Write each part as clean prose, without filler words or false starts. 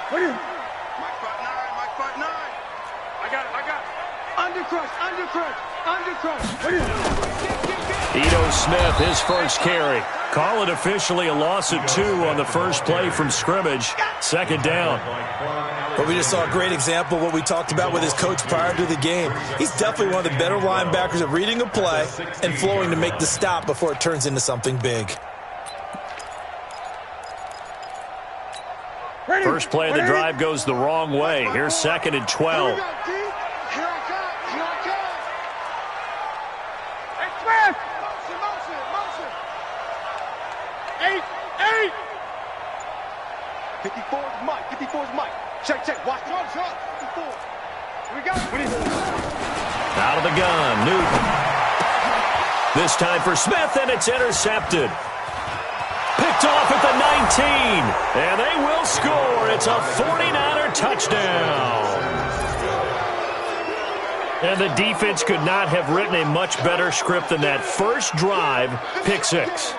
What is it? Mike 5'9", Mike 5'9". I got it. Undercrush. What is it? Ito Smith, his first carry. Call it officially a loss of 2 on the first play from scrimmage. Second down. But we just saw a great example of what we talked about with his coach prior to the game. He's definitely one of the better linebackers at reading a play and flowing to make the stop before it turns into something big. First play of the drive goes the wrong way. Here's 2nd and 12. Check. Watch. Shot. 54. Here we go. Out of the gun, Newton. This time for Smith, and it's intercepted. Picked off at the 19, and they will score. It's a 49er touchdown. And the defense could not have written a much better script than that first drive, pick 6.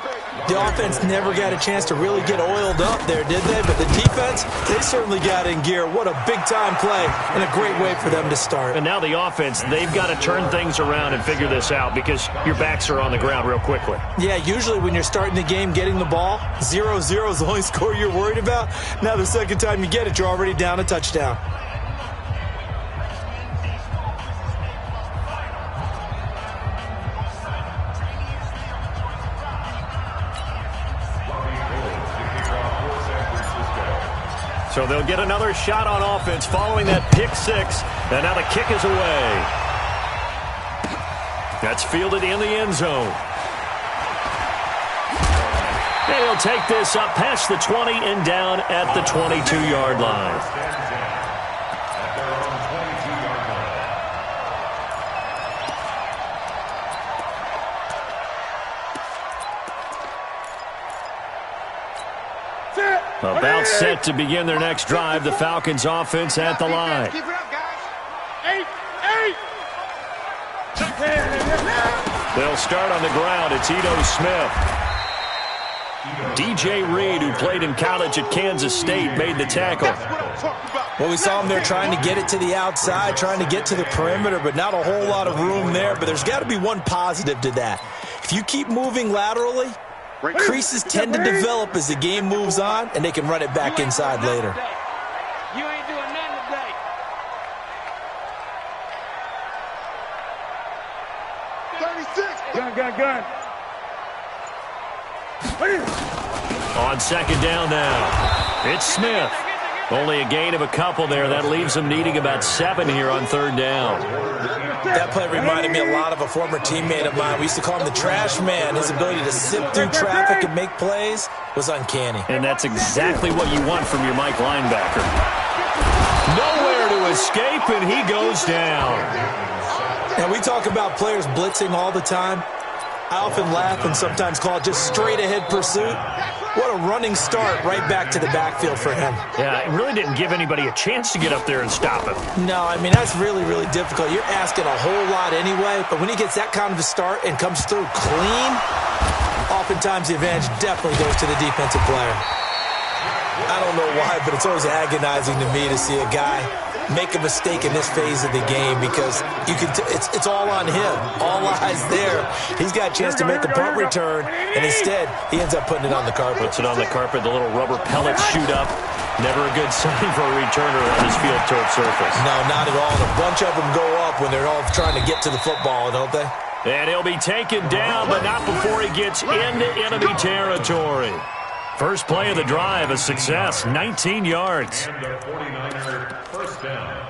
The offense never got a chance to really get oiled up there, did they? But the defense, they certainly got in gear. What a big-time play and a great way for them to start. And now the offense, they've got to turn things around and figure this out because your backs are on the ground real quickly. Yeah, usually when you're starting the game getting the ball, 0-0 is the only score you're worried about. Now the second time you get it, you're already down a touchdown. So they'll get another shot on offense following that pick 6. And now the kick is away. That's fielded in the end zone. They'll take this up past the 20 and down at the 22-yard line. About set to begin their next drive. The Falcons offense at the line. Keep it up, guys. 8. They'll start on the ground. It's Ito Smith. DJ Reed, who played in college at Kansas State, made the tackle. Well, we saw him there trying to get it to the outside, trying to get to the perimeter, but not a whole lot of room there. But there's got to be one positive to that. If you keep moving laterally, creases tend to develop as the game moves on, and they can run it back inside later. You ain't doing nothing today. Gun. On second down now, it's Smith. Only a gain of a couple there. That leaves them needing about 7 here on third down. That play reminded me a lot of a former teammate of mine. We used to call him the trash man. His ability to sift through traffic and make plays was uncanny. And that's exactly what you want from your Mike linebacker. Nowhere to escape, and he goes down. And we talk about players blitzing all the time. I often laugh and sometimes call it just straight-ahead pursuit. What a running start right back to the backfield for him. Yeah, it really didn't give anybody a chance to get up there and stop him. No, I mean, that's really, really difficult. You're asking a whole lot anyway, but when he gets that kind of a start and comes through clean, oftentimes the advantage definitely goes to the defensive player. I don't know why, but it's always agonizing to me to see a guy make a mistake in this phase of the game because you can it's all on him. All eyes there. He's got a chance to make a punt return, and instead he ends up putting it on the carpet. Puts it on the carpet. The little rubber pellets shoot up. Never a good sign for a returner on this field turf surface. No, not at all. And a bunch of them go up when they're all trying to get to the football, don't they? And he'll be taken down, but not before he gets into enemy territory. First play of the drive, a success, 19 yards. And the 49er first down.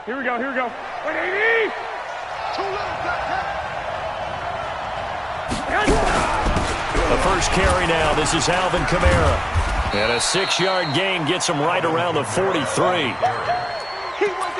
Here we go. 180. The first carry now. This is Alvin Kamara. And a 6-yard gain gets him right around the 43.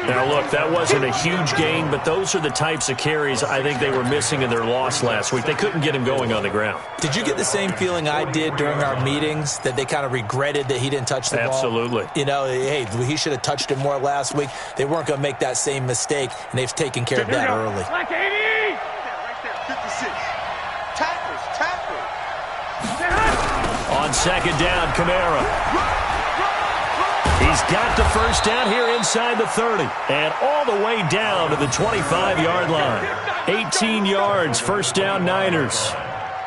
Now, look, that wasn't a huge gain, but those are the types of carries I think they were missing in their loss last week. They couldn't get him going on the ground. Did you get the same feeling I did during our meetings, that they kind of regretted that he didn't touch the ball? Absolutely. You know, hey, he should have touched it more last week. They weren't going to make that same mistake, and they've taken care of that early. Like 80. Right there. 56. Tackles. On On second down, Kamara. He's got the first down here inside the 30. And all the way down to the 25-yard line. 18 yards, first down Niners.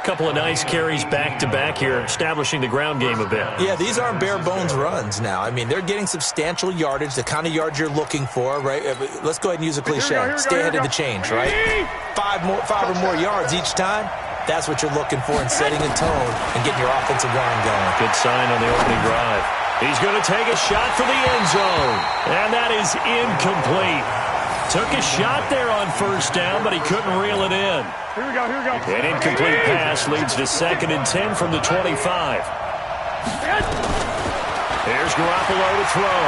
Couple of nice carries back-to-back here, establishing the ground game a bit. Yeah, these aren't bare-bones runs now. I mean, they're getting substantial yardage, the kind of yards you're looking for, right? Let's go ahead and use a cliche. Stay ahead of the change, right? Five or more yards each time. That's what you're looking for in setting a tone and getting your offensive line going. Good sign on the opening drive. He's going to take a shot for the end zone. And that is incomplete. Took a shot there on first down, but he couldn't reel it in. Here we go. An incomplete pass leads to 2nd and 10 from the 25. Here's Garoppolo to throw.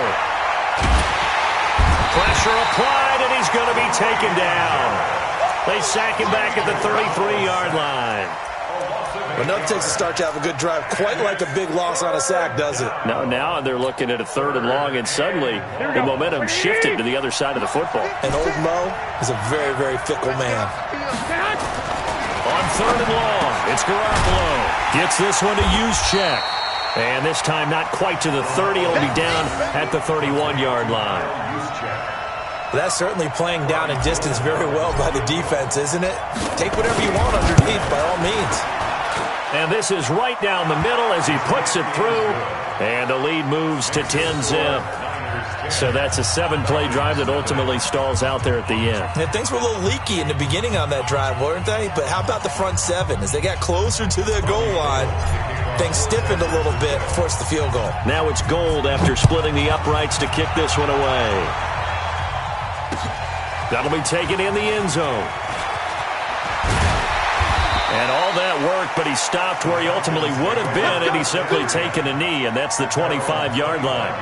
Pressure applied, and he's going to be taken down. They sack him back at the 33-yard line. But nothing takes a start to have a good drive quite like a big loss on a sack, does it? No, now they're looking at a 3rd and long, and suddenly the momentum shifted to the other side of the football. And old Mo is a very, very fickle man. On 3rd and long, it's Garoppolo. Gets this one to Juszczyk. And this time not quite to the 30. He'll be down at the 31-yard line. That's certainly playing down in distance very well by the defense, isn't it? Take whatever you want underneath, by all means. And this is right down the middle as he puts it through. And the lead moves to 10-zip. So that's a 7-play drive that ultimately stalls out there at the end. And things were a little leaky in the beginning on that drive, weren't they? But how about the front 7? As they got closer to the goal line, things stiffened a little bit, forced the field goal. Now it's Gold after splitting the uprights to kick this one away. That'll be taken in the end zone. And all that worked, but he stopped where he ultimately would have been, and he's simply taken a knee, and that's the 25-yard line.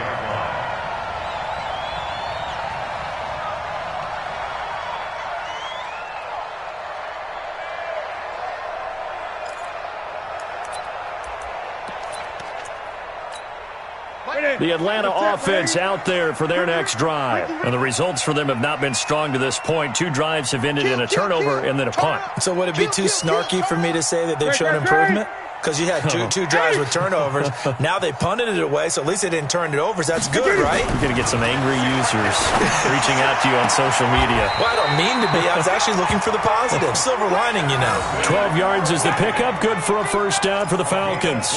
The Atlanta offense out there for their next drive. And the results for them have not been strong to this point. 2 drives have ended in a turnover and then a punt. So would it be too snarky for me to say that they've shown improvement? Because you had two drives with turnovers. Now they punted it away, so at least they didn't turn it over. So that's good, right? You're going to get some angry users reaching out to you on social media. Well, I don't mean to be. I was actually looking for the positive. Silver lining, you know. 12 yards is the pickup. Good for a first down for the Falcons.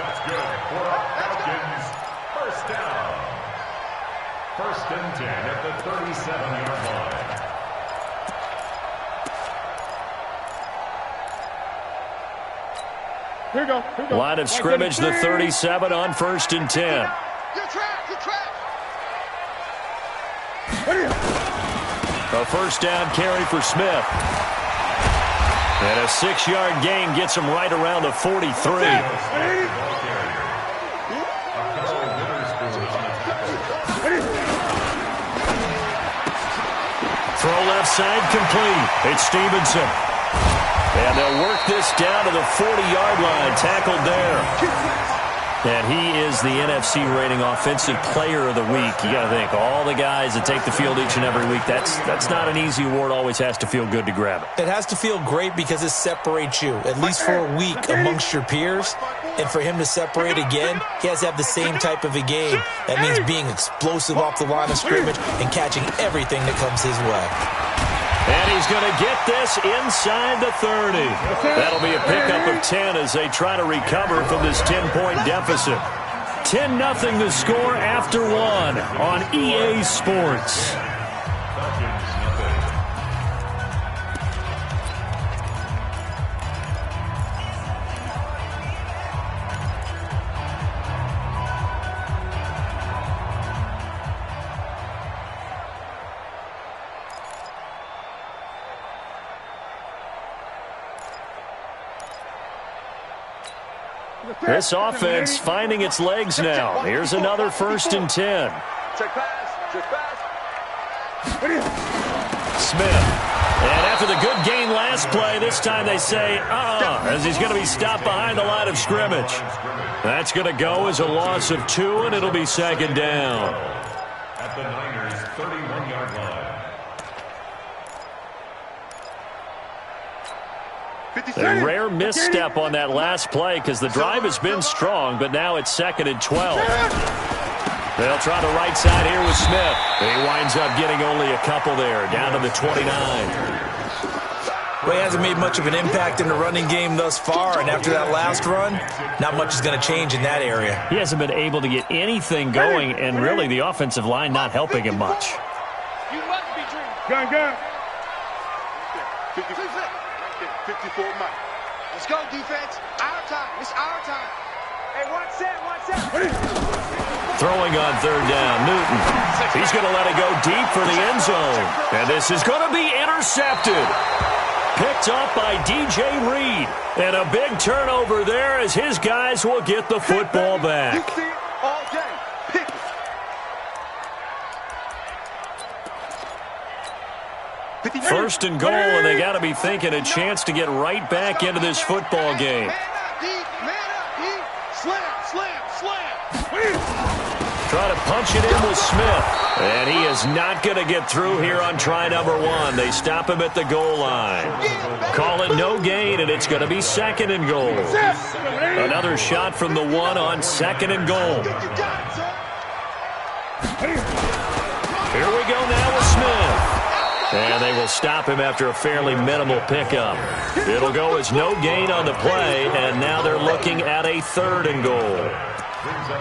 That's good for the Falcons. First down. 1st and 10 at the 37-yard line. Here we go. Line of scrimmage, the 37 on 1st and 10. You're trapped. A first down carry for Smith. And a 6-yard gain gets him right around the 43. Throw left side complete. It's Stevenson. And they'll work this down to the 40-yard line. Tackled there. And he is the NFC rating offensive player of the week. You got to think, all the guys that take the field each and every week, that's not an easy award. Always has to feel good to grab it. It has to feel great because it separates you, at least for a week, amongst your peers. And for him to separate again, he has to have the same type of a game. That means being explosive off the line of scrimmage and catching everything that comes his way. And he's going to get this inside the 30. That'll be a pickup of 10 as they try to recover from this 10-point deficit. 10-0 the score after 1 on EA Sports. This offense finding its legs now. Here's another 1st and 10. Check pass. Smith. And after the good gain last play, this time they say, as he's going to be stopped behind the line of scrimmage. That's going to go as a loss of 2, and it'll be 2nd down. At the Niners' 31-yard line. A rare misstep on that last play because the drive has been strong, but now it's 2nd and 12. They'll try the right side here with Smith. He winds up getting only a couple there, down to the 29. Well, he hasn't made much of an impact in the running game thus far, and after that last run, not much is going to change in that area. He hasn't been able to get anything going, and really the offensive line not helping him much. Gun. 54 Mike. Let's go, defense. Our time. It's our time. Hey, one set. Throwing on 3rd down, Newton. He's going to let it go deep for the end zone. And this is going to be intercepted. Picked up by DJ Reed. And a big turnover there as his guys will get the football back. You see it all day. Pick it. 1st and goal, and they got to be thinking a chance to get right back into this football game. Man up, D. Slam. Try to punch it in with Smith. And he is not going to get through here on try number 1. They stop him at the goal line. Call it no gain, and it's going to be 2nd and goal. Another shot from the 1 on 2nd and goal. Here we go now with Smith. And they will stop him after a fairly minimal pickup. It'll go as no gain on the play, and now they're looking at a 3rd and goal.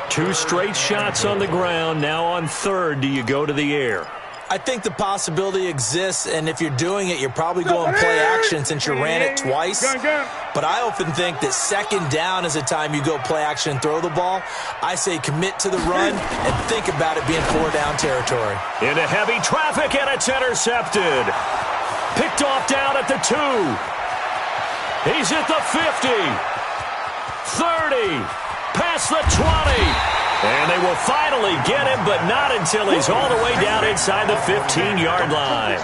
2 straight shots on the ground. Now on 3rd, do you go to the air? I think the possibility exists, and if you're doing it, you're probably going play action since you ran it twice. But I often think that 2nd down is a time you go play action and throw the ball. I say commit to the run and think about it being 4-down territory. Into heavy traffic, and it's intercepted. Picked off down at the 2. He's at the 50. 30. Past the 20. And they will finally get him, but not until he's all the way down inside the 15-yard line.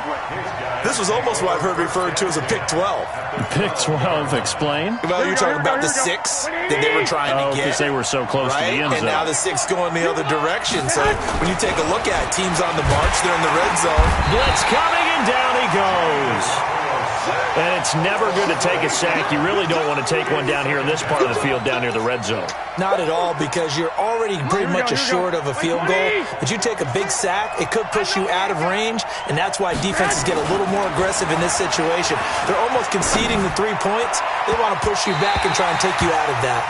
This was almost what I've heard referred to as a pick 12. Pick 12, explain? Well, you're talking about the 6 that they were trying to get. Because they were so close to the end zone. And now the 6 going the other direction. So when you take a look at it, teams on the march, they're in the red zone. Blitz coming, and down he goes. And it's never good to take a sack. You really don't want to take one down here in this part of the field, down near the red zone. Not at all, because you're already pretty much assured of a field goal. But you take a big sack, it could push you out of range, and that's why defenses get a little more aggressive in this situation. They're almost conceding the 3 points. They want to push you back and try and take you out of that.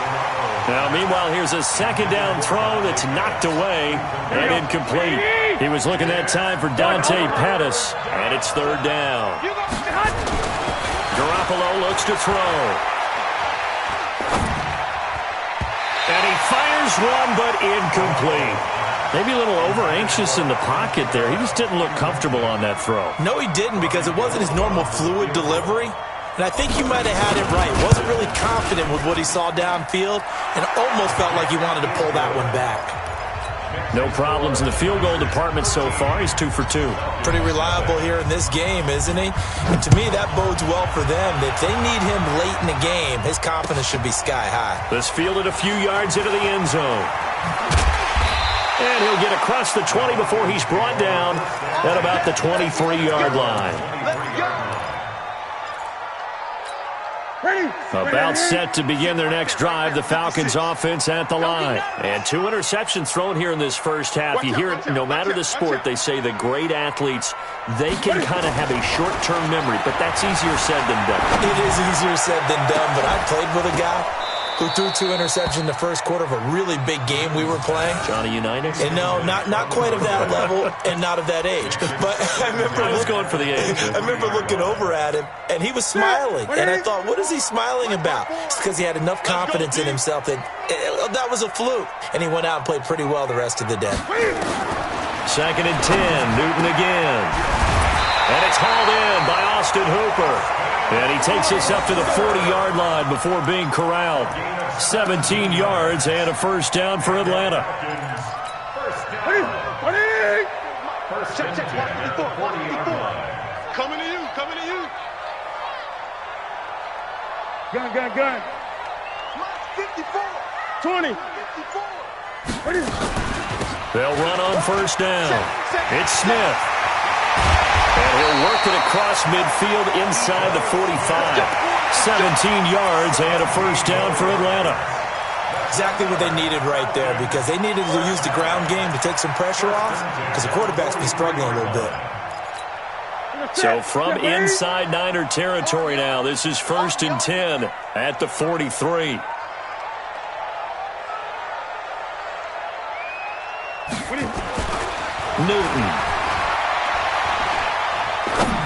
Now, meanwhile, here's a 2nd down throw that's knocked away and incomplete. He was looking that time for Dante Pettis, and it's 3rd down. Garoppolo looks to throw. And he fires one, but incomplete. Maybe a little over-anxious in the pocket there. He just didn't look comfortable on that throw. No, he didn't, because it wasn't his normal fluid delivery. And I think you might have had it right. Wasn't really confident with what he saw downfield, and almost felt like he wanted to pull that one back. No problems in the field goal department so far. He's 2 for 2. Pretty reliable here in this game, isn't he? And to me, that bodes well for them. If they need him late in the game, his confidence should be sky high. This fielded a few yards into the end zone. And he'll get across the 20 before he's brought down at about the 23-yard line. About set to begin their next drive, the Falcons offense at the line. And 2 interceptions thrown here in this first half. You hear it, no matter the sport, they say the great athletes, they can kind of have a short-term memory, but that's easier said than done. It is easier said than done, but I played with a guy who threw 2 interceptions in the first quarter of a really big game we were playing. Johnny Unitas? And no, not quite of that level and not of that age. But I remember I was going for the age. I remember looking over at him, and he was smiling. And I thought, what is he smiling about? It's because he had enough confidence in himself that that was a fluke. And he went out and played pretty well the rest of the day. 2nd and 10, Newton again. And it's hauled in by Austin Hooper. And he takes us up to the 40-yard line before being corralled. 17 yards and a 1st down for Atlanta. Coming to you. Gun. 54. 20. 54. They'll run on 1st down. It's Smith. And he'll work it across midfield inside the 45. 17 yards and a first down for Atlanta. Exactly what they needed right there, because they needed to use the ground game to take some pressure off, because the quarterback's been struggling a little bit. So from inside Niner territory now, this is 1st and 10 at the 43. Newton.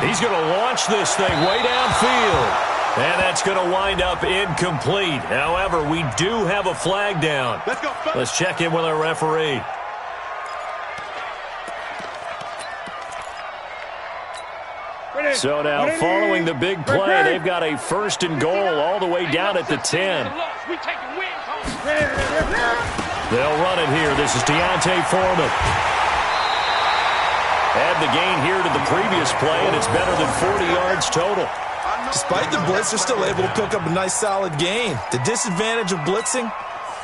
He's going to launch this thing way downfield. And that's going to wind up incomplete. However, we do have a flag down. Let's check in with our referee. So now, following the big play, they've got a 1st and goal all the way down at the 10. They'll run it here. This is Deontay Foreman. Add the gain here to the previous play, and it's better than 40 yards total. Despite the blitz, they're still able to pick up a nice solid gain. The disadvantage of blitzing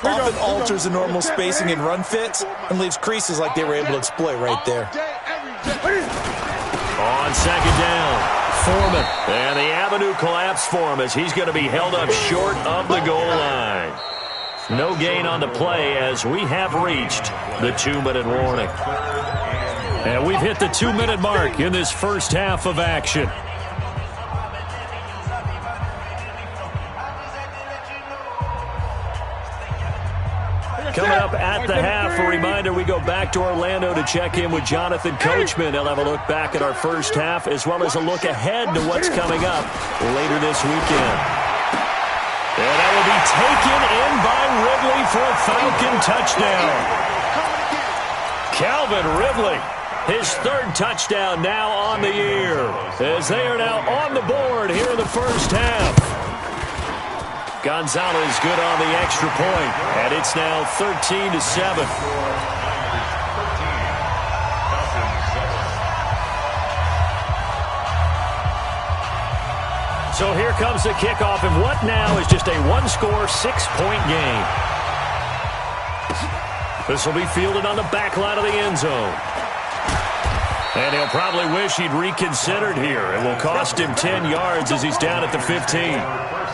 often alters the normal spacing and run fits and leaves creases like they were able to exploit right there. On 2nd down, Foreman. And the avenue collapsed for him as he's going to be held up short of the goal line. No gain on the play as we have reached the 2-minute warning. And we've hit the 2-minute mark in this first half of action. Coming up at the half, a reminder, we go back to Orlando to check in with Jonathan Coachman. He'll have a look back at our first half as well as a look ahead to what's coming up later this weekend. And that will be taken in by Ridley for a Falcon touchdown. Calvin Ridley, his 3rd touchdown now on the year, as they are now on the board here in the first half. Gonzalez good on the extra point, and it's now 13-7. So here comes the kickoff, and what now is just a 1-score, 6-point game. This will be fielded on the back line of the end zone. And he'll probably wish he'd reconsidered here. It will cost him 10 yards as he's down at the 15.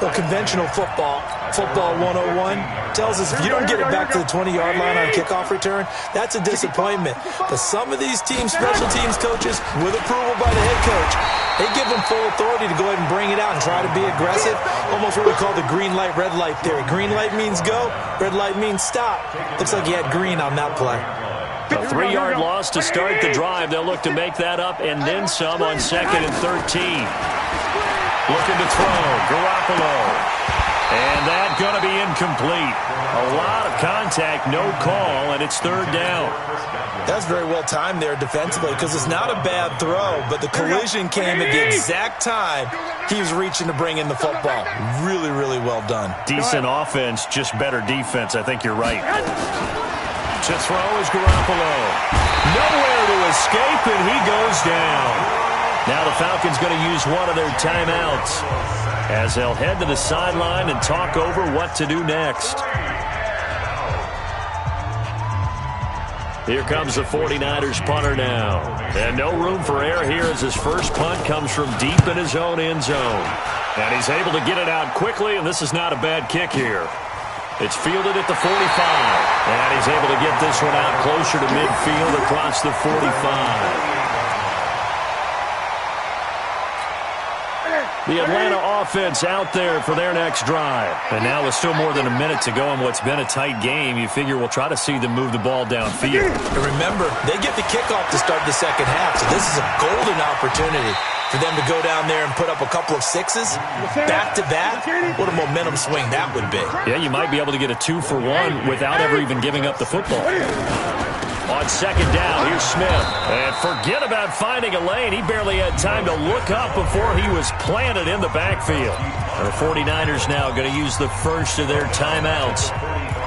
Well, conventional football 101, tells us if you don't get it back to the 20-yard line on kickoff return, that's a disappointment. But some of these special teams coaches, with approval by the head coach, they give them full authority to go ahead and bring it out and try to be aggressive. Almost what we call the green light, red light theory. Green light means go, red light means stop. Looks like he had green on that play. A 3-yard loss to start the drive. They'll look to make that up and then some on 2nd and 13. Looking to throw, Garoppolo. And that going to be incomplete. A lot of contact, no call, and it's 3rd down. That's very well timed there defensively because it's not a bad throw, but the collision came at the exact time he was reaching to bring in the football. Really, really well done. Decent offense, just better defense. I think you're right. To throw is Garoppolo. Nowhere to escape, and he goes down. Now the Falcons going to use one of their timeouts as they'll head to the sideline and talk over what to do next. Here comes the 49ers punter now. And no room for error here as his first punt comes from deep in his own end zone. And he's able to get it out quickly, and this is not a bad kick here. It's fielded at the 45. And he's able to get this one out closer to midfield across the 45. The Atlanta offense out there for their next drive. And now with still more than a minute to go in what's been a tight game, you figure we'll try to see them move the ball downfield. And remember, they get the kickoff to start the second half, so this is a golden opportunity for them to go down there and put up a couple of sixes back-to-back. What a momentum swing that would be. Yeah, you might be able to get a 2-for-1 without ever even giving up the football. On 2nd down, here's Smith. And forget about finding a lane. He barely had time to look up before he was planted in the backfield. The 49ers now going to use the first of their timeouts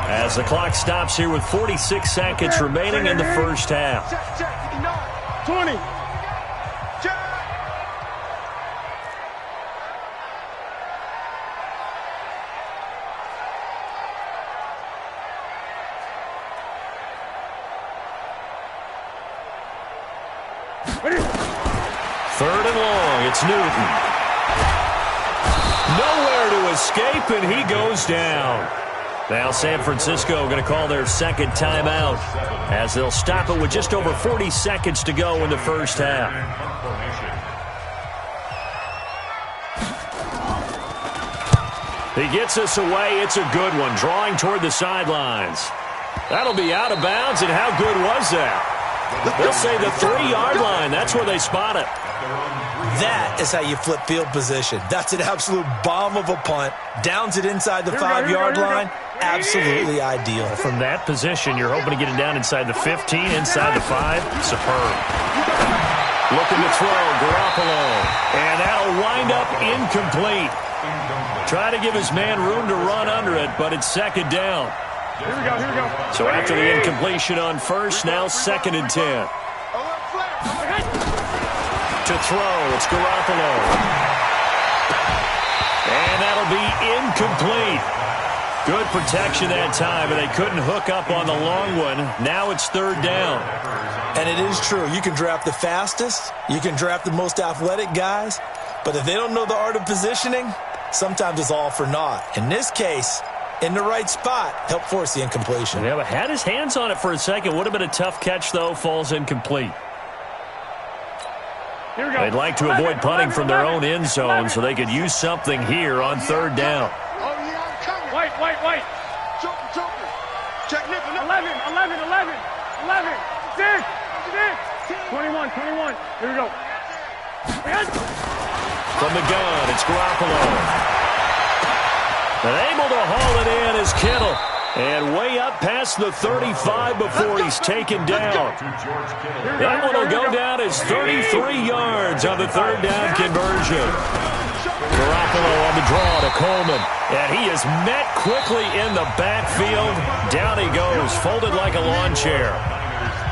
as the clock stops here with 46 seconds remaining in the first half. 20. Third and long, it's Newton. Nowhere escape, and he goes down. Now San Francisco going to call their second timeout as they'll stop it with just over 40 seconds to go in the first half. He gets us away. It's a good one, drawing toward the sidelines. That'll be out of bounds, and how good was that? They'll say the 3-yard line. That's where they spot it. That is how you flip field position. That's an absolute bomb of a punt. Downs it inside the 5-yard line. Absolutely ideal. From that position, you're hoping to get it down inside the 15, inside the 5. Superb. Looking to throw, Garoppolo. And that'll wind up incomplete. Try to give his man room to run under it, but it's second down. Here we go, here we go. So after the incompletion on first, now second and 10. To throw, it's Garoppolo. And that'll be incomplete. Good protection that time, and they couldn't hook up on the long one. Now it's third down. And it is true. You can draft the fastest. You can draft the most athletic guys. But if they don't know the art of positioning, sometimes it's all for naught. In this case, in the right spot, help force the incompletion. Yeah, but had his hands on it for a second. Would have been a tough catch, though. Falls incomplete. Here we go. They'd like to avoid punting from their own end zone so they could use something here on third down. Oh, yeah, I'm coming. White. Joker. Check nipple. 11, 6, 21. Here we go. From the gun, it's Garoppolo. And able to haul it in is Kittle. And way up past the 35 before he's taken down. That one will go down as 33 yards on the third down conversion. Garoppolo on the draw to Coleman. And he is met quickly in the backfield. Down he goes, folded like a lawn chair.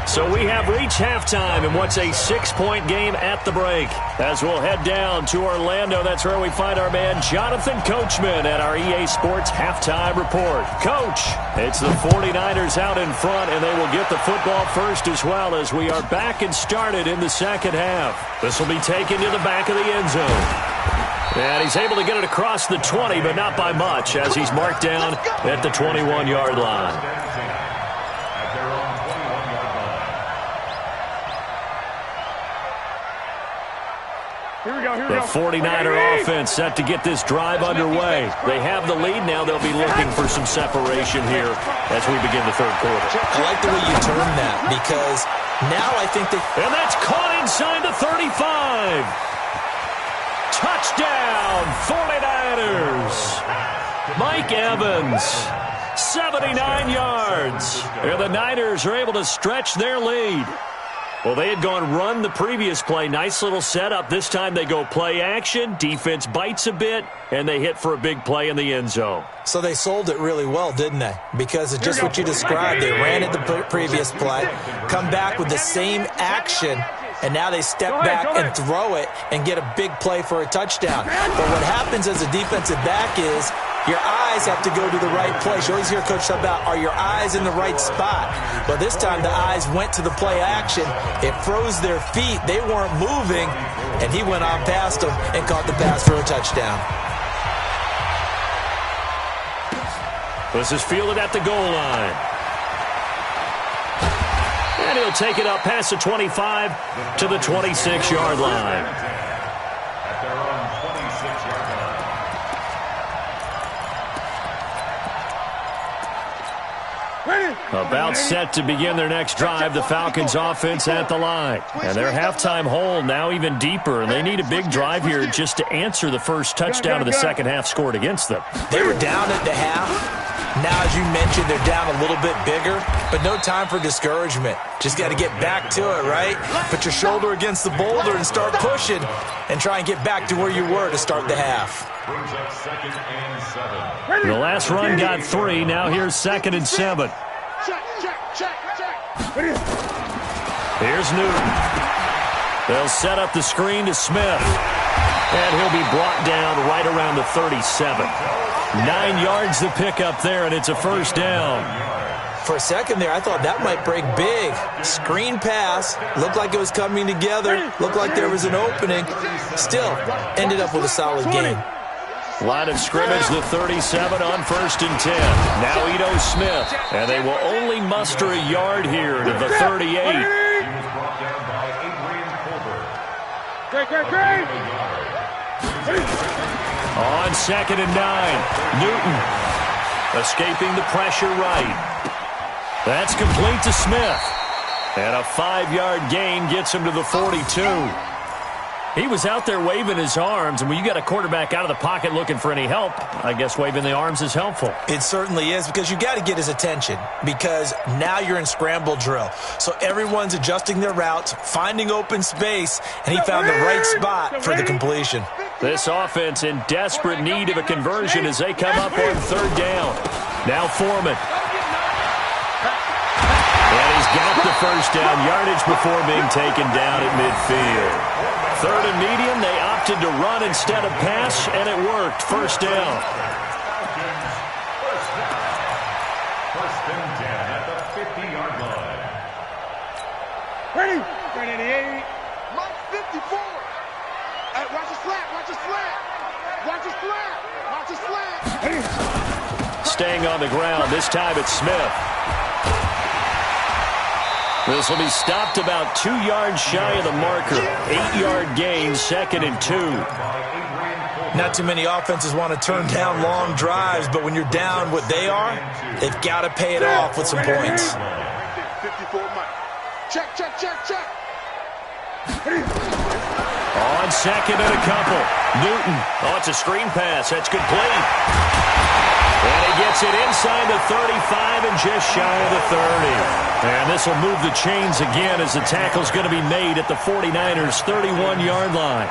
So we have reached halftime in what's a 6-point game at the break. As we'll head down to Orlando, that's where we find our man Jonathan Coachman at our EA Sports Halftime Report. Coach, it's the 49ers out in front, and they will get the football first as well as we are back and started in the second half. This will be taken to the back of the end zone. And he's able to get it across the 20, but not by much, as he's marked down at the 21-yard line. The 49er offense set to get this drive underway. They have the lead now. They'll be looking for some separation here as we begin the third quarter. I like the way you term that because now I think they... And that's caught inside the 35. Touchdown, 49ers. Mike Evans, 79 yards. And the Niners are able to stretch their lead. Well, they had gone run the previous play. Nice little setup. This time they go play action. Defense bites a bit, and they hit for a big play in the end zone. So they sold it really well, didn't they? Because it's just what you described. They ran it the previous play, come back with the same action, and now they step back and throw it and get a big play for a touchdown. But what happens as a defensive back is your eyes have to go to the right place. You always hear Coach talk about, are your eyes in the right spot? But this time the eyes went to the play action. It froze their feet. They weren't moving, and he went on past them and caught the pass for a touchdown. This is fielded at the goal line. And he'll take it up past the 25 to the 26-yard line. At their own 26-yard line. About set to begin their next drive, the Falcons offense at the line. And their halftime hole now even deeper, and they need a big drive here just to answer the first touchdown of the second half scored against them. They were down at the half. Now, as you mentioned, they're down a little bit bigger, but no time for discouragement. Just got to get back to it, right? Put your shoulder against the boulder and start pushing and try and get back to where you were to start the half. Brings up 2nd and 7. The last run got 3. Now here's 2nd and 7. Here's Newton. They'll set up the screen to Smith. And he'll be brought down right around the 37. 9 yards to pick up there, and it's a first down. For a second there, I thought that might break big. Screen pass. Looked like it was coming together. Looked like there was an opening. Still, ended up with a solid game. Line of scrimmage, the 37 on 1st and 10. Now Ito Smith, and they will only muster a yard here to the 38. He was brought down by Adrian Colbert. Great. On 2nd and 9, Newton escaping the pressure right. That's complete to Smith. And a 5-yard gain gets him to the 42. He was out there waving his arms, and when you got a quarterback out of the pocket looking for any help, I guess waving the arms is helpful. It certainly is, because you got to get his attention, because now you're in scramble drill. So everyone's adjusting their routes, finding open space, and he found the right spot for the completion. This offense in desperate need of a conversion as they come up on 3rd down. Now Foreman. And he's got the first down yardage before being taken down at midfield. 3rd and medium, they opted to run instead of pass, and it worked. First down. First and 10 at the 50-yard line. Ready? 88. Mike 54. Hey, watch his flat. Staying on the ground, this time it's Smith. This will be stopped about 2 yards shy of the marker. 8-yard gain, 2nd and 2. Not too many offenses want to turn down long drives, but when you're down what they are, they've got to pay it off with some points. 54 Mike. Check. On 2nd and a couple. Newton. Oh, it's a screen pass. That's complete. And he gets it inside the 35 and just shy of the 30. And this will move the chains again as the tackle's going to be made at the 49ers' 31-yard line.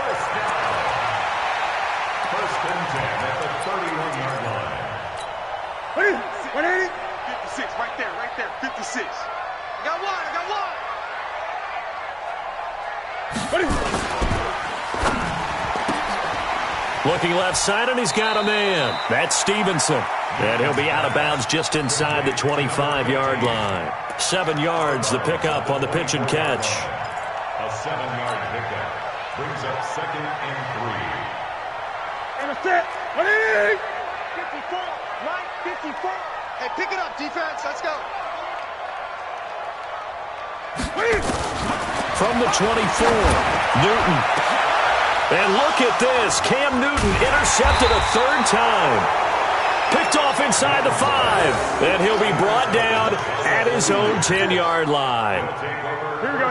First and 10 at the 31-yard line. 180. 56, right there, 56. I got one. Looking left side, and he's got a man. That's Stevenson. And he'll be out of bounds just inside the 25-yard line. 7 yards, the pickup on the pitch and catch. A 7-yard pickup brings up 2nd and 3. And a set. 180. 54. Right, 54. Hey, pick it up, defense. Let's go. From the 24, Newton. And look at this. Cam Newton intercepted a 3rd time. Picked off inside the 5. And he'll be brought down at his own 10-yard line. Here we go.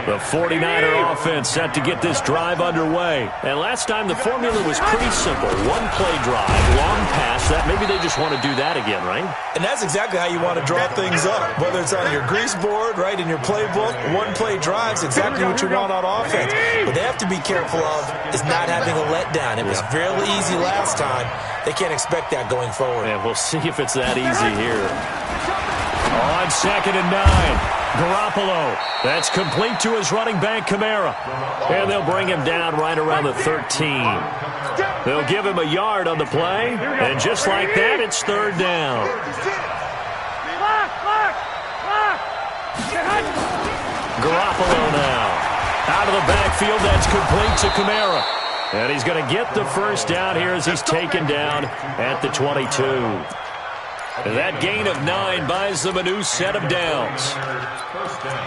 The 49er offense set to get this drive underway. And last time the formula was pretty simple. 1-play drive, long pass. That maybe they just want to do that again, right? And that's exactly how you want to draw things up. Whether it's on your grease board, right, in your playbook, 1-play drive's exactly what you want on offense. What they have to be careful of is not having a letdown. It was fairly easy last time. They can't expect that going forward. And we'll see if it's that easy here. On 2nd and 9. Garoppolo. That's complete to his running back, Kamara. And they'll bring him down right around the 13. They'll give him a yard on the play. And just like that, it's 3rd down. Garoppolo now. Out of the backfield, that's complete to Kamara. And he's going to get the first down here as he's taken down at the 22. And that gain of 9 buys them a new set of downs. First down.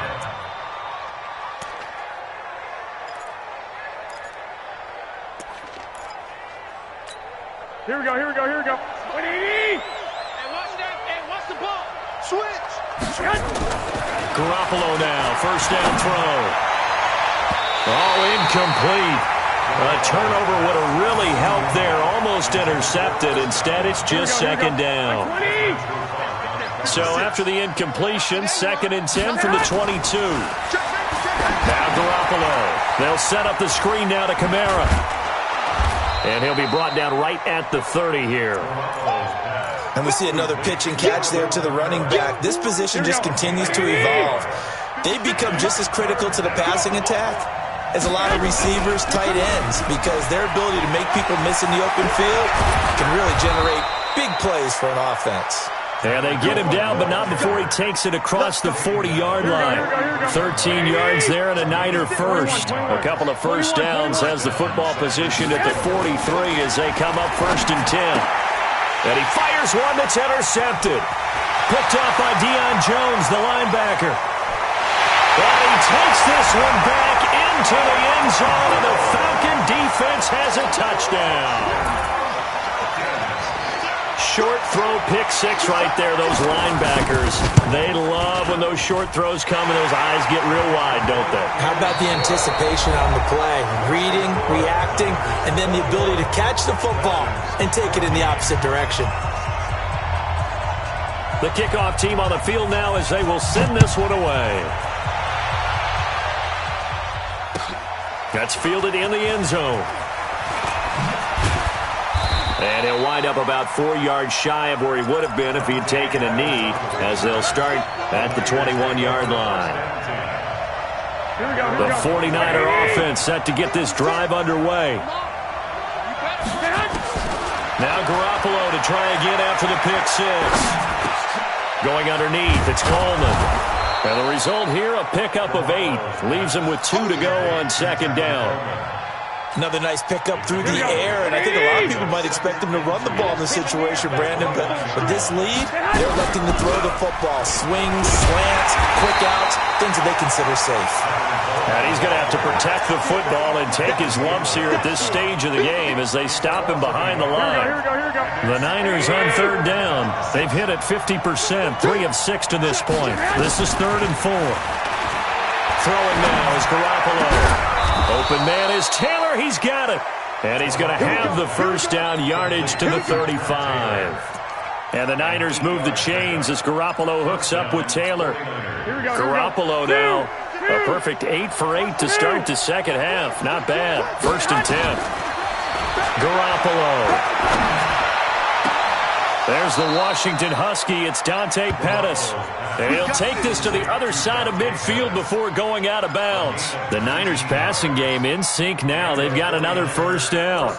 Here we go. 180. Hey, watch that. Hey, watch the ball. Switch. Garoppolo now. First down throw. Oh, incomplete. A turnover would have really helped there. Almost intercepted. Instead, it's just 2nd down. So after the incompletion, 2nd and 10 from the 22. Now Garoppolo. They'll set up the screen now to Kamara. And he'll be brought down right at the 30 here. And we see another pitch and catch there to the running back. This position just continues to evolve. They become just as critical to the passing attack as a lot of receivers, tight ends, because their ability to make people miss in the open field can really generate big plays for an offense. And they get him down, but not before he takes it across the 40-yard line. 13 yards there and a Niner first. A couple of first downs has the football position at the 43 as they come up 1st and 10. And he fires one that's intercepted. Picked off by Deion Jones, the linebacker. And he takes this one back into the end zone, and the Falcon defense has a touchdown. Short throw, pick six right there, those linebackers. They love when those short throws come and those eyes get real wide, don't they? How about the anticipation on the play? Reading, reacting, and then the ability to catch the football and take it in the opposite direction. The kickoff team on the field now as they will send this one away. That's fielded in the end zone. And he'll wind up about 4 yards shy of where he would have been if he had taken a knee, as they'll start at the 21-yard line. The 49er offense set to get this drive underway. Now Garoppolo to try again after the pick six. Going underneath, it's Coleman. And the result here, a pickup of 8. Leaves him with 2 to go on 2nd down. Another nice pickup through the air, and I think a lot of people might expect him to run the ball in this situation, Brandon, but with this lead, they're electing to throw the football. Swings, slants, quick outs, things that they consider safe. And he's going to have to protect the football and take his lumps here at this stage of the game as they stop him behind the line. The Niners on 3rd down. They've hit it 50%, 3 of 6 to this point. This is 3rd and 4. Throwing now is Garoppolo. Open man is Taylor. He's got it. And he's going to have the first down yardage to the 35. And the Niners move the chains as Garoppolo hooks up with Taylor. Garoppolo now, a perfect 8 for 8 to start the second half. Not bad. 1st and 10. Garoppolo. There's the Washington Husky. It's Dante Pettis. And he'll take this to the other side of midfield before going out of bounds. The Niners passing game in sync now. They've got another first down.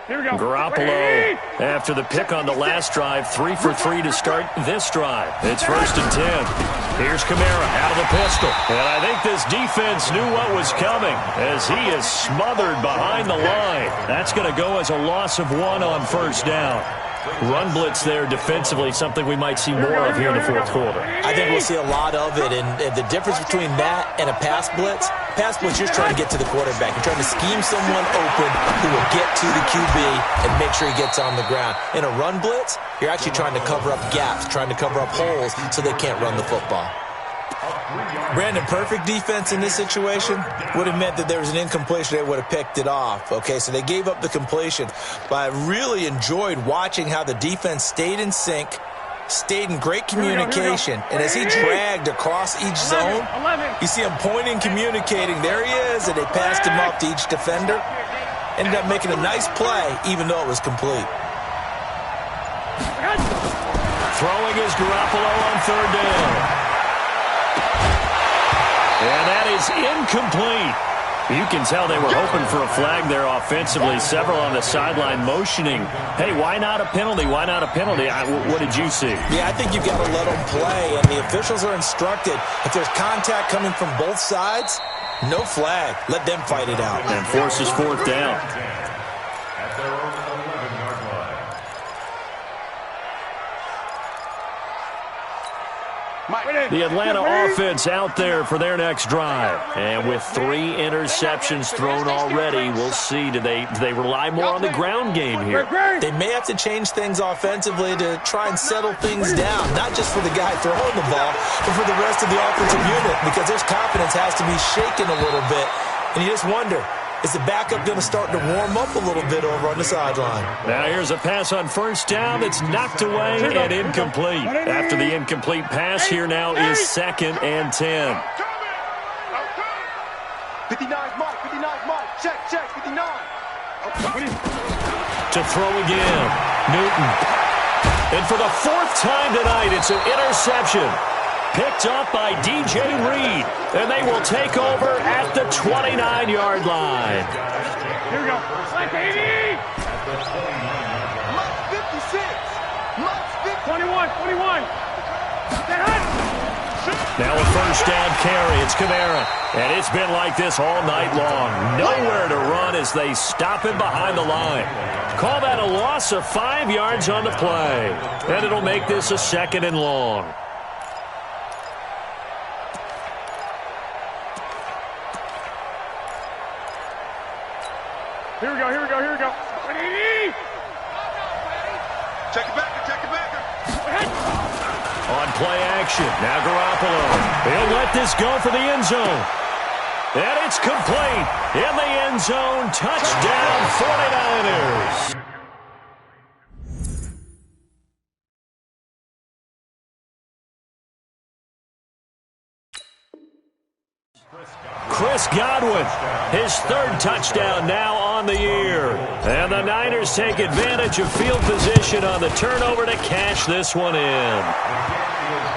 Garoppolo, after the pick on the last drive, 3 for 3 to start this drive. It's 1st and 10. Here's Kamara out of the pistol. And I think this defense knew what was coming as he is smothered behind the line. That's going to go as a loss of 1 on 1st down. Run blitz there defensively, something we might see more of here in the 4th quarter. I think we'll see a lot of it, and the difference between that and a pass blitz, you're trying to get to the quarterback. You're trying to scheme someone open who will get to the QB and make sure he gets on the ground. In a run blitz, you're actually trying to cover up gaps, trying to cover up holes so they can't run the football. Brandon, perfect defense in this situation would have meant that there was an incompletion. They would have picked it off. Okay, so they gave up the completion. But I really enjoyed watching how the defense stayed in sync, stayed in great communication. And as he dragged across each zone, you see him pointing, communicating. There he is, and they passed him off to each defender. Ended up making a nice play, even though it was complete. Throwing is Garoppolo on 3rd down. And that is incomplete. You can tell they were hoping for a flag there offensively. Several on the sideline motioning. Hey, why not a penalty? Why not a penalty? What did you see? Yeah, I think you've got to let them play, and the officials are instructed. If there's contact coming from both sides, no flag. Let them fight it out. And forces 4th down. At their own 11-yard line. The Atlanta offense out there for their next drive. And with 3 interceptions thrown already, we'll see. Do they rely more on the ground game here? They may have to change things offensively to try and settle things down, not just for the guy throwing the ball, but for the rest of the offensive unit, because their confidence has to be shaken a little bit. And you just wonder, is the backup going to start to warm up a little bit over on the sideline? Now here's a pass on 1st down that's knocked away and incomplete. After the incomplete pass, here now is 2nd and 10. 59's Mike, 59's Mike. Check, 59. To throw again, Newton. And for the 4th time tonight, it's an interception. Picked up by DJ Reed. And they will take over at the 29-yard line. Here we go. Like 80. 21. Now a first down carry. It's Kamara. And it's been like this all night long. Nowhere to run as they stop him behind the line. Call that a loss of 5 yards on the play. And it'll make this a 2nd and long. Here we go. 180. Check it back. On play action. Now Garoppolo. He'll let this go for the end zone. And it's complete. In the end zone. Touchdown 49ers. Chris Godwin, his 3rd touchdown now on the year. And the Niners take advantage of field position on the turnover to cash this one in.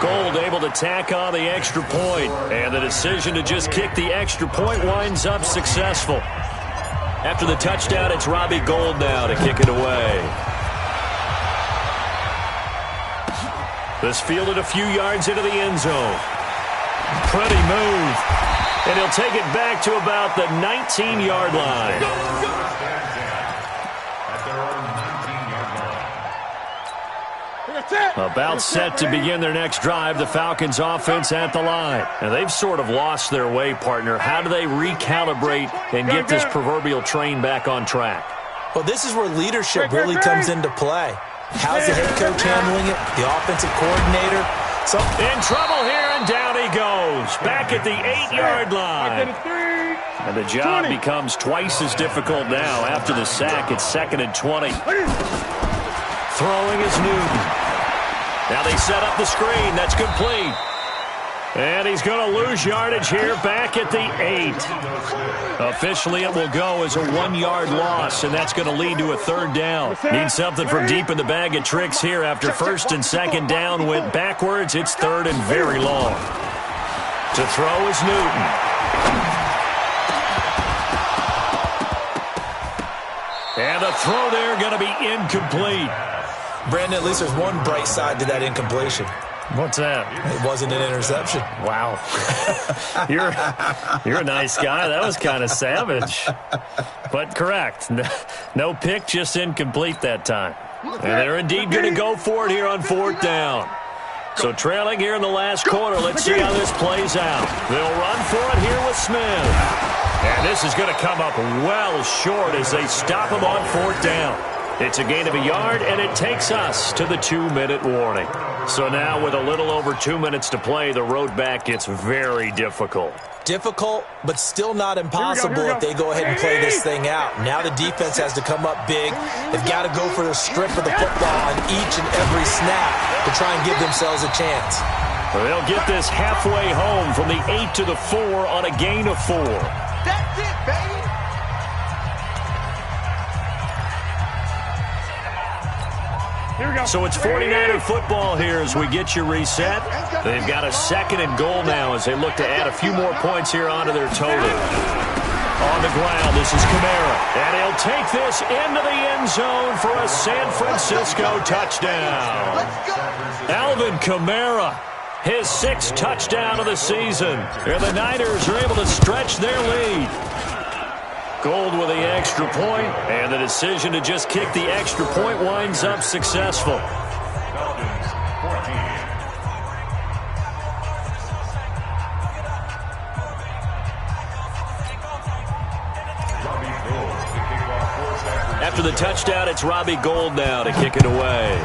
Gold able to tack on the extra point, and the decision to just kick the extra point winds up successful. After the touchdown, it's Robbie Gould now to kick it away. This fielded a few yards into the end zone. Pretty move. And he'll take it back to about the 19-yard line. About set to begin their next drive, the Falcons offense at the line. And they've sort of lost their way, partner. How do they recalibrate and get this proverbial train back on track? Well, this is where leadership really comes into play. How's the head coach handling it? The offensive coordinator? In trouble here, and down he goes. Back at the 8-yard line. And the job becomes twice as difficult now. After the sack, it's 2nd and 20. Throwing is Newton. Now they set up the screen. That's complete. And he's going to lose yardage here back at the 8. Officially, it will go as a 1-yard loss, and that's going to lead to a 3rd down. Need something from deep in the bag of tricks here. After 1st and 2nd down went backwards, it's 3rd and very long. To throw is Newton. And the throw there going to be incomplete. Brandon, at least there's one bright side to that incompletion. What's that? It wasn't an interception. Wow. You're a nice guy. That was kind of savage. But correct. No pick, just incomplete that time. And they're indeed going to go for it here on 4th down. So trailing here in the last quarter, let's see how this plays out. They'll run for it here with Smith. And this is going to come up well short as they stop him on 4th down. It's a gain of a yard, and it takes us to the 2-minute warning. So now with a little over 2 minutes to play, the road back gets very difficult. Difficult, but still not impossible if they go ahead and play this thing out. Now the defense has to come up big. They've got to go for the strip of the football on each and every snap to try and give themselves a chance. They'll get this halfway home from the 8 to the 4 on a gain of 4. That's it, baby. So it's 49er football here as we get you reset. They've got a 2nd and goal now as they look to add a few more points here onto their total. On the ground, this is Kamara. And he'll take this into the end zone for a San Francisco touchdown. Alvin Kamara, his 6th touchdown of the season. And the Niners are able to stretch their lead. Gould with the extra point, and the decision to just kick the extra point winds up successful. After the touchdown, it's Robbie Gould now to kick it away.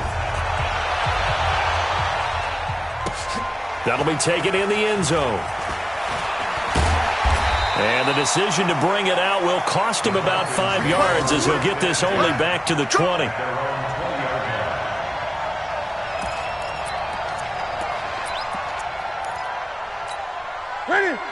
That'll be taken in the end zone. And the decision to bring it out will cost him about 5 yards as he'll get this only back to the 20.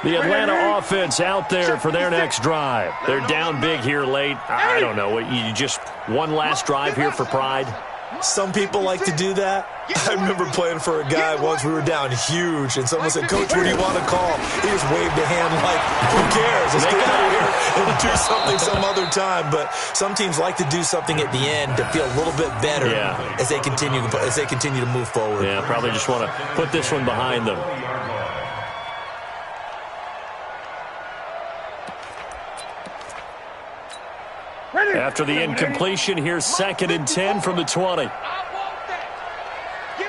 The Atlanta offense out there for their next drive. They're down big here late. I don't know. You just one last drive here for pride? Some people like to do that. I remember playing for a guy once. We were down huge, and someone said, "Coach, what do you want to call?" He just waved a hand like, "Who cares? Let's get out of here and do something some other time." But some teams like to do something at the end to feel a little bit better as they continue to move forward. Yeah, probably just want to put this one behind them. After the incompletion, here's 2nd and 10 from the 20.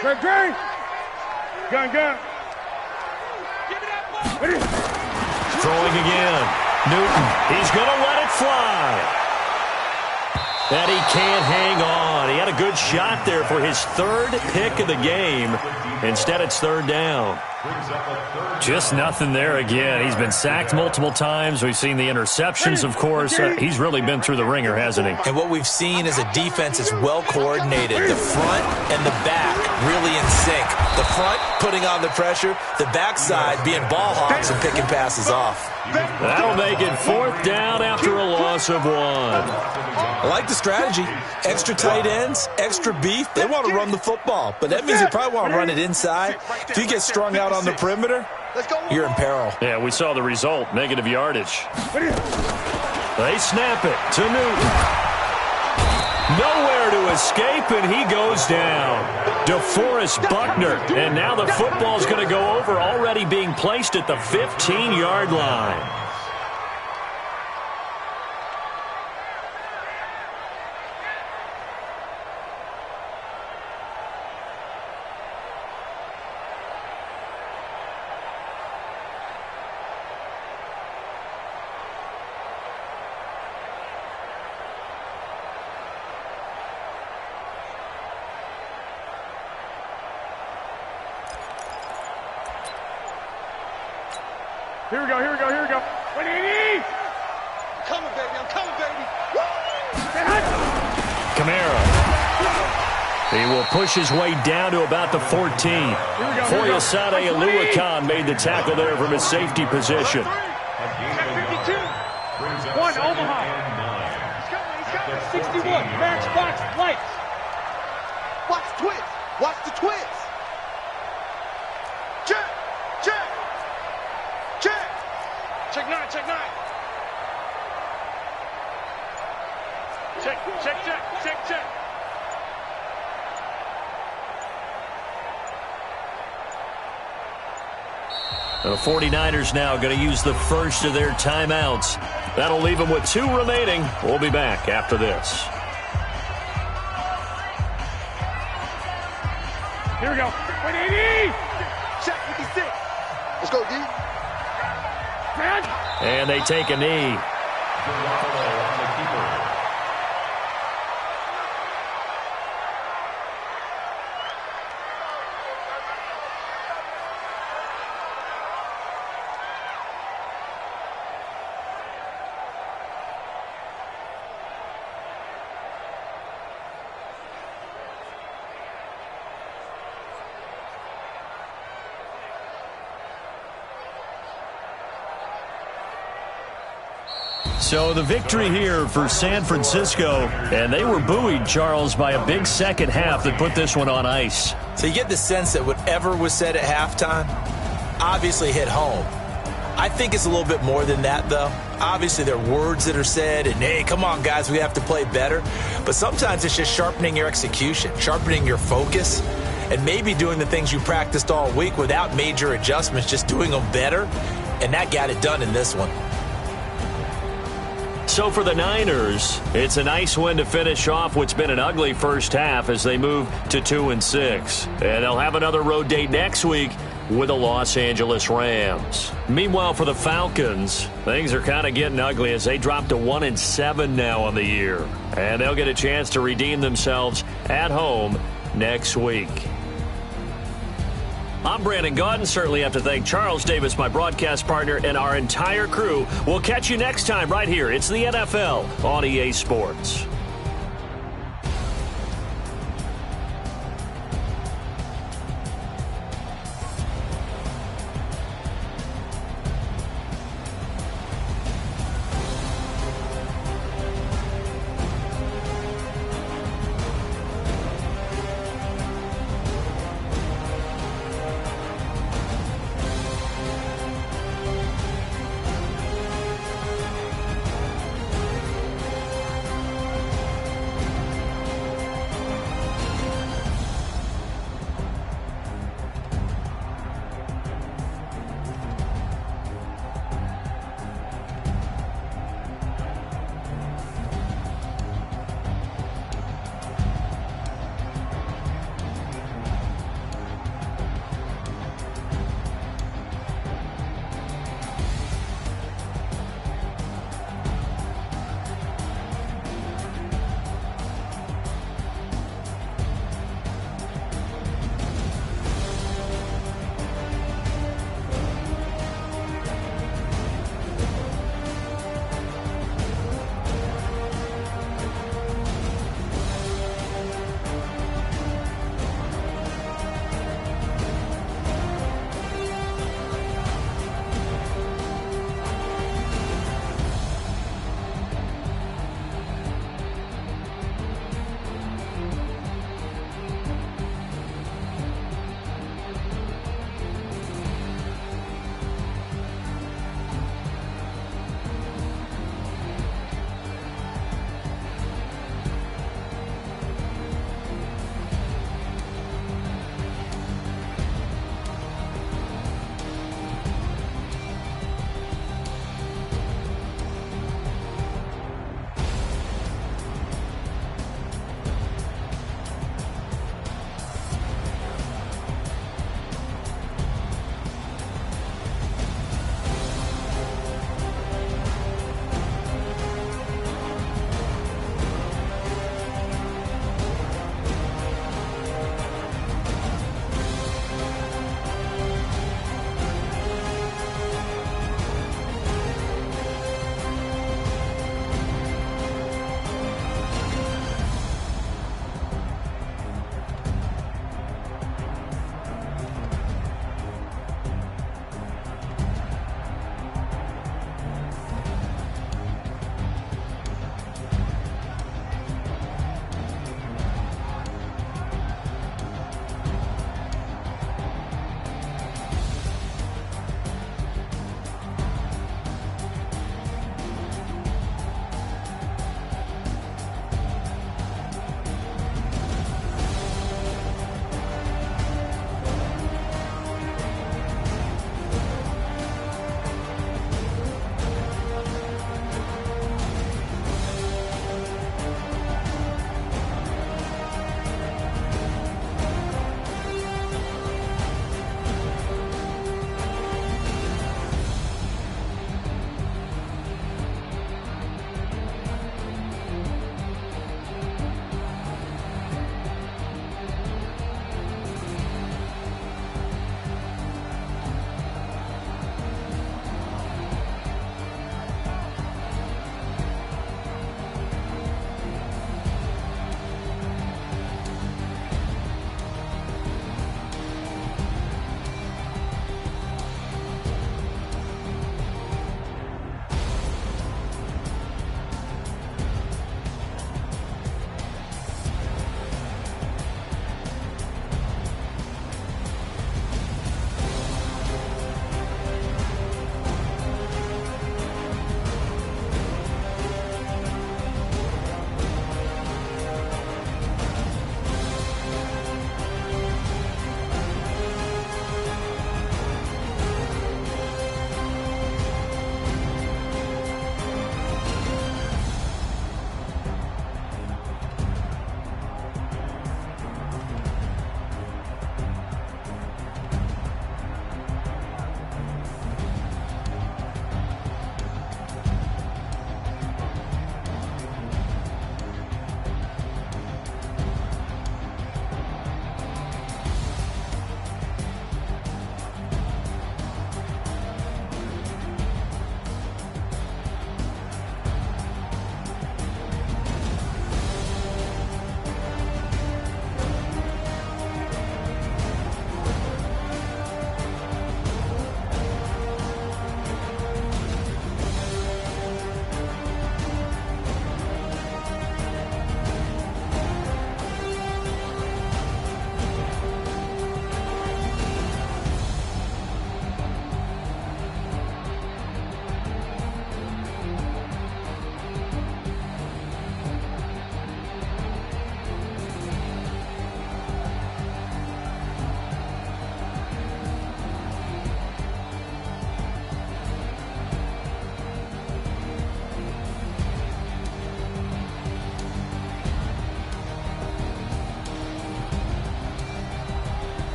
Gun. Throwing again. Newton, he's going to let it fly. And he can't hang on. He had a good shot there for his 3rd pick of the game. Instead, it's 3rd down. Just nothing there again. He's been sacked multiple times. We've seen the interceptions, of course. He's really been through the ringer, hasn't he? And what we've seen is a defense that's well coordinated. The front and the back really in sync. The front putting on the pressure, the backside being ball hawks and picking passes off. That'll make it 4th down after a loss of 1. I like the strategy. Extra tight ends, extra beef. They want to run the football, but that means they probably want to run it inside. If you get strung out on the perimeter, you're in peril. Yeah, we saw the result, negative yardage. They snap it to Newton. Nowhere to escape, and he goes down. DeForest Buckner, and now the football's going to go over, already being placed at the 15-yard line. Here we go. 180! I'm coming, baby. Kamara. He will push his way down to about the 14. Foyesade Aluakan made the tackle there from his safety position. 52. 1, Omaha. He's got 61. Max box lights. Watch the twist. Check 9. Check. The 49ers now going to use the first of their timeouts. That'll leave them with 2 remaining. We'll be back after this. Here we go. 180! Check 56. Let's go, D. And they take a knee. So the victory here for San Francisco, and they were buoyed, Charles, by a big second half that put this one on ice. So you get the sense that whatever was said at halftime obviously hit home. I think it's a little bit more than that, though. Obviously, there are words that are said, and, hey, come on, guys, we have to play better. But sometimes it's just sharpening your execution, sharpening your focus, and maybe doing the things you practiced all week without major adjustments, just doing them better. And that got it done in this one. So for the Niners, it's a nice win to finish off what's been an ugly first half as they move to 2-6. And they'll have another road date next week with the Los Angeles Rams. Meanwhile, for the Falcons, things are kind of getting ugly as they drop to 1-7 now on the year. And they'll get a chance to redeem themselves at home next week. I'm Brandon Gaudin. Certainly have to thank Charles Davis, my broadcast partner, and our entire crew. We'll catch you next time right here. It's the NFL on EA Sports.